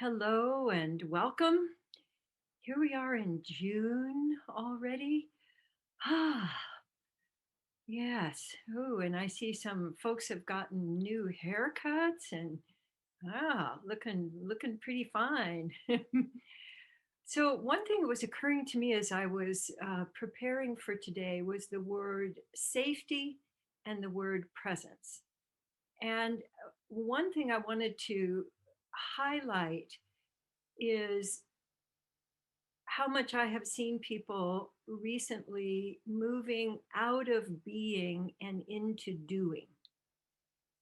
Hello and welcome. Here we are in June already. Ah, yes. Oh, and I see some folks have gotten new haircuts and looking pretty fine. So one thing that was occurring to me as I was preparing for today was the word safety and the word presence. And one thing I wanted to highlight is how much I have seen people recently moving out of being and into doing.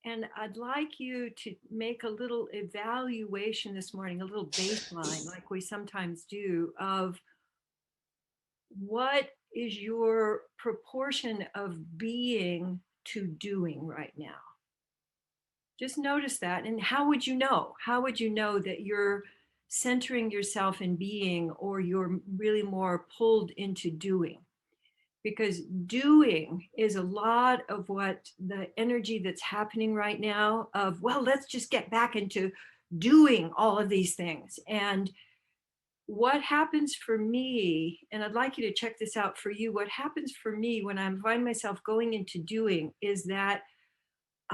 And I'd like you to make a little evaluation this morning, a little baseline, like we sometimes do, of what is your proportion of being to doing right now. Just notice that. And how would you know? How would you know that you're centering yourself in being or you're really more pulled into doing? Because doing is a lot of what the energy that's happening right now of, well, let's just get back into doing all of these things. And what happens for me, and I'd like you to check this out for you, what happens for me when I find myself going into doing is that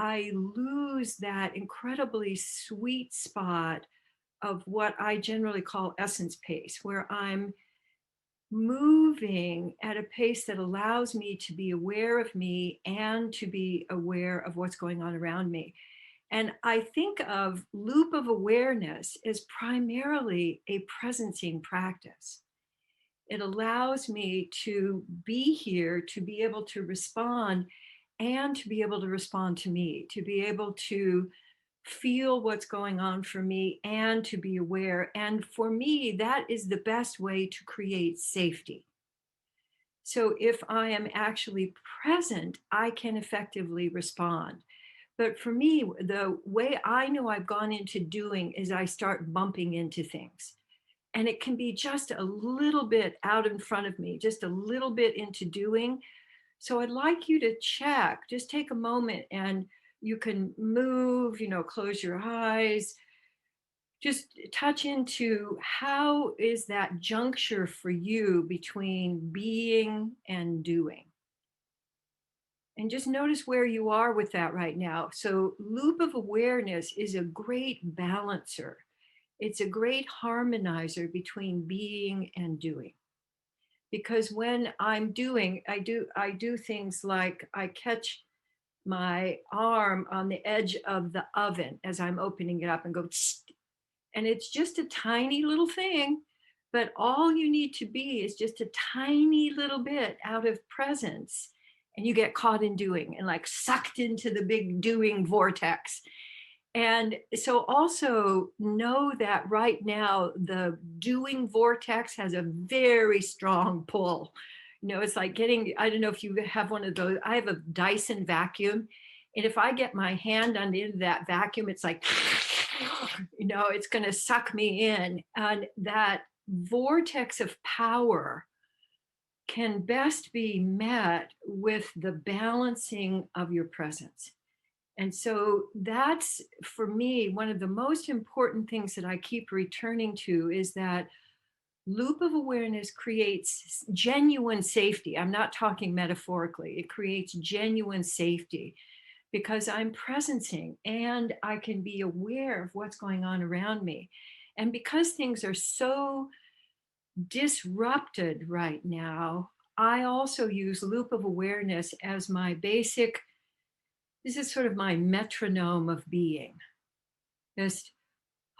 I lose that incredibly sweet spot of what I generally call essence pace, where I'm moving at a pace that allows me to be aware of me and to be aware of what's going on around me. And I think of loop of awareness as primarily a presencing practice. It allows me to be here, to be able to respond, and to be able to respond to me, to be able to feel what's going on for me and to be aware. And for me, that is the best way to create safety. So if I am actually present, I can effectively respond. But for me, the way I know I've gone into doing is I start bumping into things. And it can be just a little bit out in front of me, just a little bit into doing. So I'd like you to check, just take a moment and you can move, close your eyes, just touch into how is that juncture for you between being and doing. And just notice where you are with that right now. So, loop of awareness is a great balancer. It's a great harmonizer between being and doing. Because when I'm doing, I do things like I catch my arm on the edge of the oven as I'm opening it up and go, "Tsk," and it's just a tiny little thing, but all you need to be is just a tiny little bit out of presence, and you get caught in doing and like sucked into the big doing vortex. And so also know that right now the doing vortex has a very strong pull. It's like getting, I don't know if you have one of those. I have a Dyson vacuum. And if I get my hand on the end of that vacuum, it's like, it's going to suck me in. And that vortex of power can best be met with the balancing of your presence. And so that's for me one of the most important things that I keep returning to is that loop of awareness creates genuine safety. I'm not talking metaphorically, it creates genuine safety because I'm presencing and I can be aware of what's going on around me. And because things are so disrupted right now, I also use loop of awareness as my basic, this is sort of my metronome of being. Just,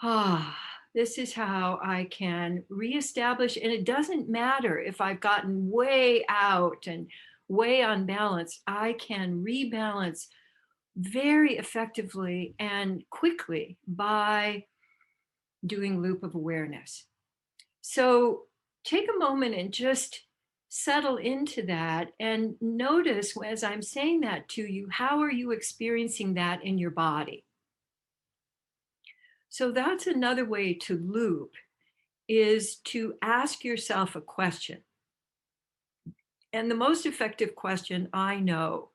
ah, this is how I can reestablish. And it doesn't matter if I've gotten way out and way unbalanced, I can rebalance very effectively and quickly by doing loop of awareness. So take a moment and just settle into that and notice as I'm saying that to you, how are you experiencing that in your body? So that's another way to loop is to ask yourself a question. And the most effective question I know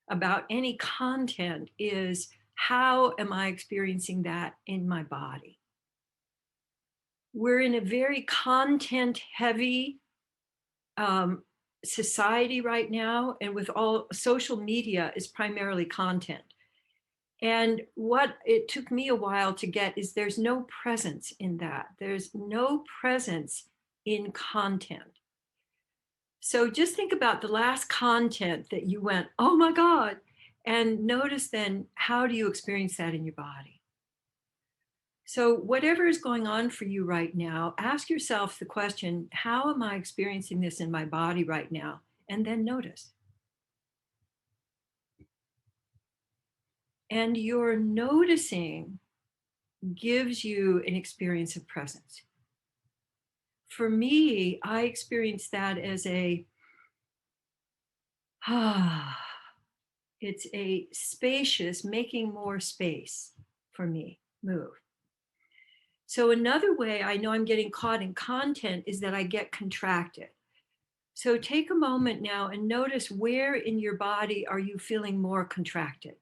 about any content is how am I experiencing that in my body? we're in a very content heavy um, society right now, and with all social media is primarily content. And what it took me a while to get is there's no presence in that. There's no presence in content. So just think about the last content that you went, oh my God. And notice then, how do you experience that in your body? So, whatever is going on for you right now, ask yourself the question, how am I experiencing this in my body right now? And then notice. And your noticing gives you an experience of presence. For me, I experience that as a, ah, it's a spacious, making more space for me move. So, another way I know I'm getting caught in content is that I get contracted. So take a moment now and notice, where in your body are you feeling more contracted?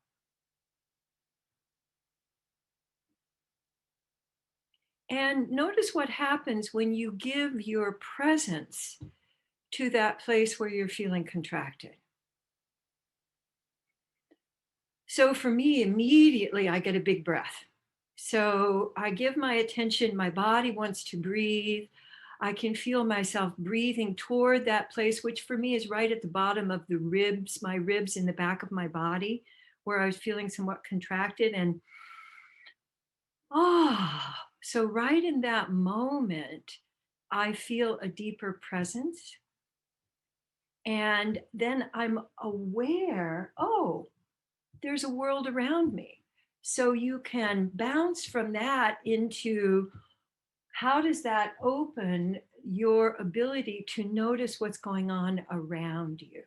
And notice what happens when you give your presence to that place where you're feeling contracted. So for me, immediately I get a big breath. So I give my attention, my body wants to breathe. I can feel myself breathing toward that place, which for me is right at the bottom of the ribs, my ribs in the back of my body, where I was feeling somewhat contracted. And so right in that moment, I feel a deeper presence. And then I'm aware, oh, there's a world around me. So you can bounce from that into, how does that open your ability to notice what's going on around you?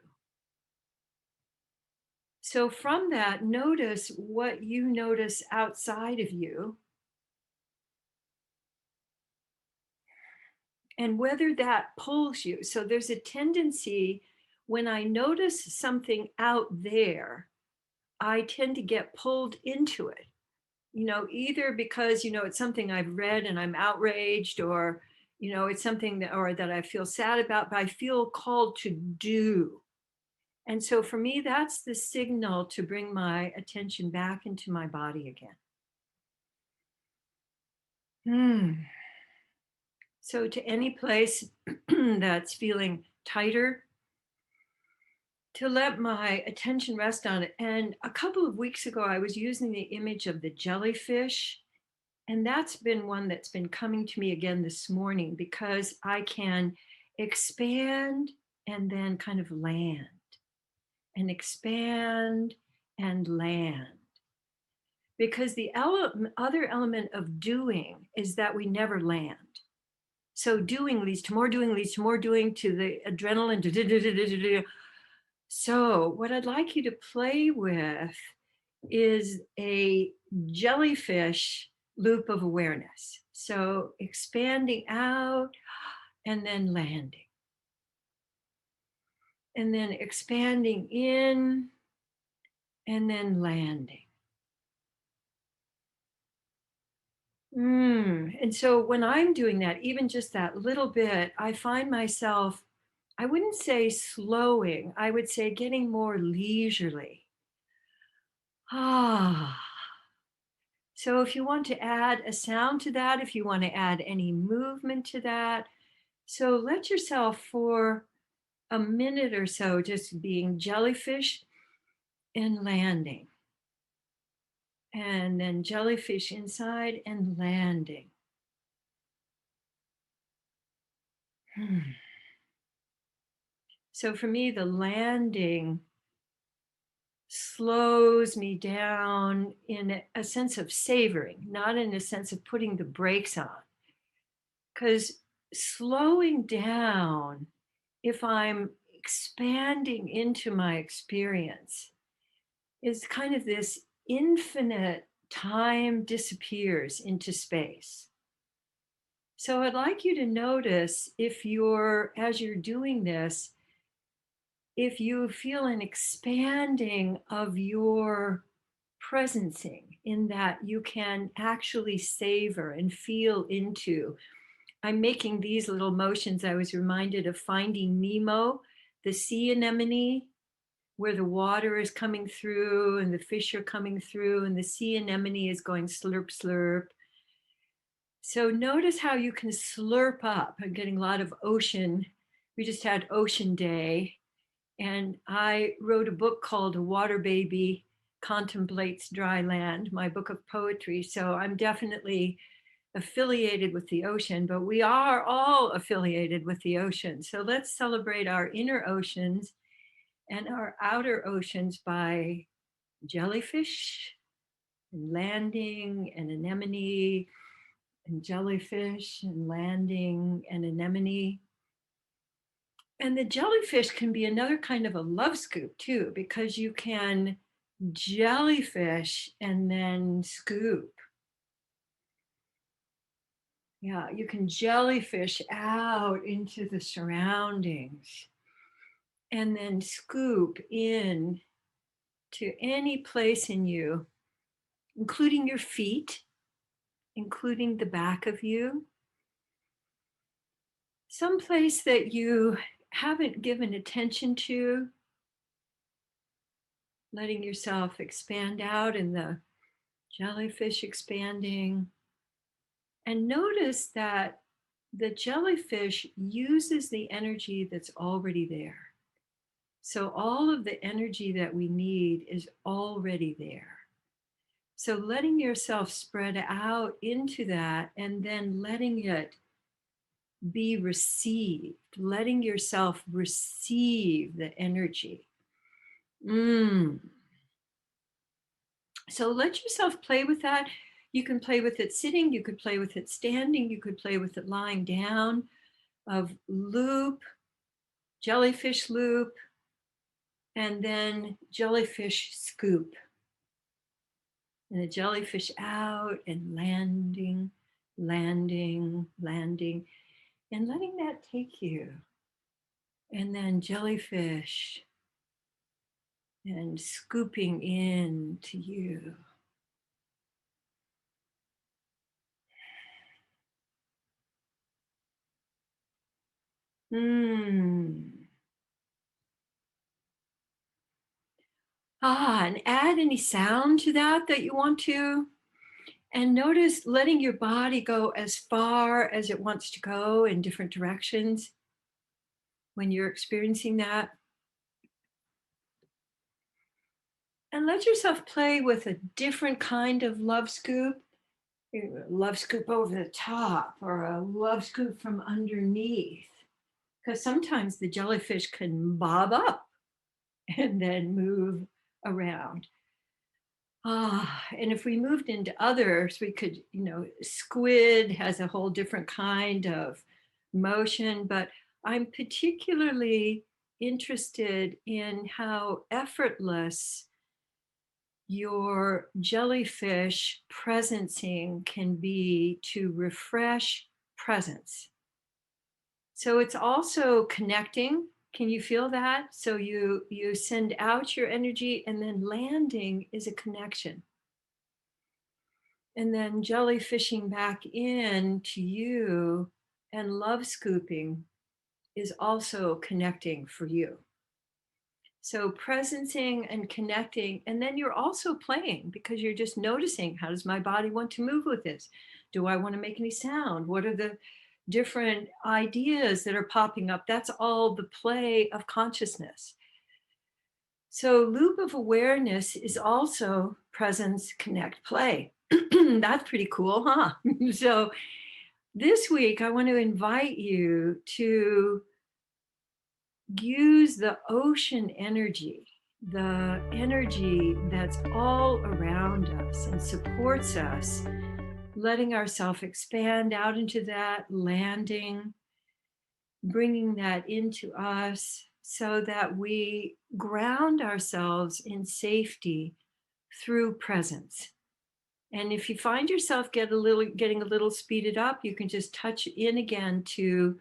So from that, notice what you notice outside of you and whether that pulls you. So there's a tendency, when I notice something out there, I tend to get pulled into it, either because, it's something I've read and I'm outraged, or, it's something that, or that I feel sad about, but I feel called to do. And so for me, that's the signal to bring my attention back into my body again. Hmm. So to any place that's feeling tighter, to let my attention rest on it. And a couple of weeks ago, I was using the image of the jellyfish. And that's been one that's been coming to me again this morning, because I can expand and then kind of land, and expand and land. Because the other element of doing is that we never land. So doing leads to more doing, leads to more doing, to the adrenaline. So, what I'd like you to play with is a jellyfish loop of awareness. So, expanding out and then landing, and then expanding in and then landing. And so, when I'm doing that, even just that little bit, I find myself, I wouldn't say slowing, I would say getting more leisurely. Ah. So if you want to add a sound to that, if you want to add any movement to that, so let yourself for a minute or so just being jellyfish and landing, and then jellyfish inside and landing. Hmm. So for me, the landing slows me down in a sense of savoring, not in a sense of putting the brakes on. Because slowing down, if I'm expanding into my experience, is kind of this infinite time disappears into space. So I'd like you to notice, if you're, as you're doing this, if you feel an expanding of your presencing, in that you can actually savor and feel into I'm making these little motions. I was reminded of Finding Nemo, the sea anemone, where the water is coming through and the fish are coming through, and the sea anemone is going slurp, slurp. So notice how you can slurp up. I'm getting a lot of ocean. We just had Ocean Day, and I wrote a book called A Water Baby Contemplates Dry Land, my book of poetry. So I'm definitely affiliated with the ocean, but we are all affiliated with the ocean. So let's celebrate our inner oceans and our outer oceans by jellyfish and landing and anemone and jellyfish and landing and anemone. And the jellyfish can be another kind of a love scoop too, because you can jellyfish and then scoop. Yeah, you can jellyfish out into the surroundings and then scoop in to any place in you, including your feet, including the back of you, some place that you haven't given attention to, letting yourself expand out and the jellyfish expanding. And notice that the jellyfish uses the energy that's already there. So all of the energy that we need is already there. So letting yourself spread out into that and then letting it be received, letting yourself receive the energy. So let yourself play with that. You can play with it sitting, you could play with it standing, you could play with it lying down, of loop, jellyfish loop, and then jellyfish scoop. And the jellyfish out and landing, landing, landing, and letting that take you. And then jellyfish and scooping in to you. And add any sound to that you want to. And notice letting your body go as far as it wants to go in different directions when you're experiencing that. And let yourself play with a different kind of love scoop. A love scoop over the top or a love scoop from underneath. Because sometimes the jellyfish can bob up and then move around. And if we moved into others, we could, squid has a whole different kind of motion, but I'm particularly interested in how effortless your jellyfish presencing can be to refresh presence. So it's also connecting. Can you feel that? So you send out your energy and then landing is a connection. And then jellyfishing back in to you and love scooping is also connecting for you. So presencing and connecting, and then you're also playing because you're just noticing, how does my body want to move with this? Do I want to make any sound? What are the different ideas that are popping up? That's all the play of consciousness. So loop of awareness is also presence, connect, play. That's pretty cool, huh? So this week, I want to invite you to use the ocean energy, the energy that's all around us and supports us, letting ourselves expand out into that, landing, bringing that into us so that we ground ourselves in safety through presence. And if you find yourself getting a little speeded up, you can just touch in again to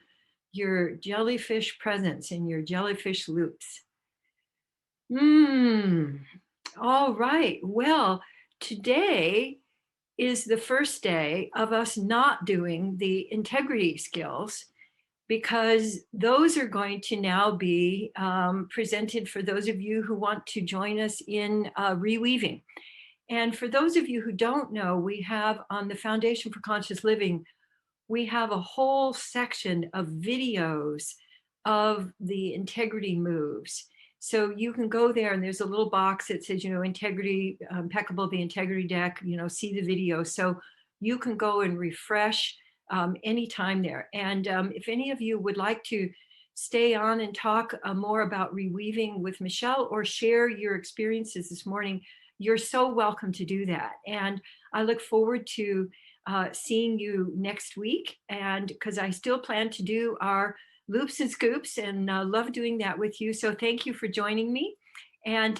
your jellyfish presence and your jellyfish loops. All right. Well, today is the first day of us not doing the integrity skills, because those are going to now be presented for those of you who want to join us in reweaving. And for those of you who don't know, we have on the Foundation for Conscious Living, we have a whole section of videos of the integrity moves. So you can go there and there's a little box that says, integrity, impeccable, the integrity deck, see the video. So you can go and refresh anytime there. And if any of you would like to stay on and talk more about reweaving with Michelle or share your experiences this morning, you're so welcome to do that. And I look forward to seeing you next week. And because I still plan to do our loops and scoops, and love doing that with you. So thank you for joining me. And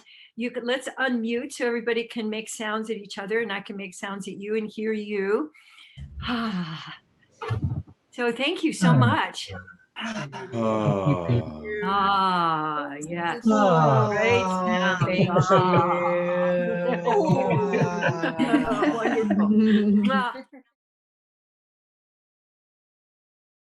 let's unmute so everybody can make sounds at each other, and I can make sounds at you and hear you. So thank you so much. Yes. Great sound. Thank you.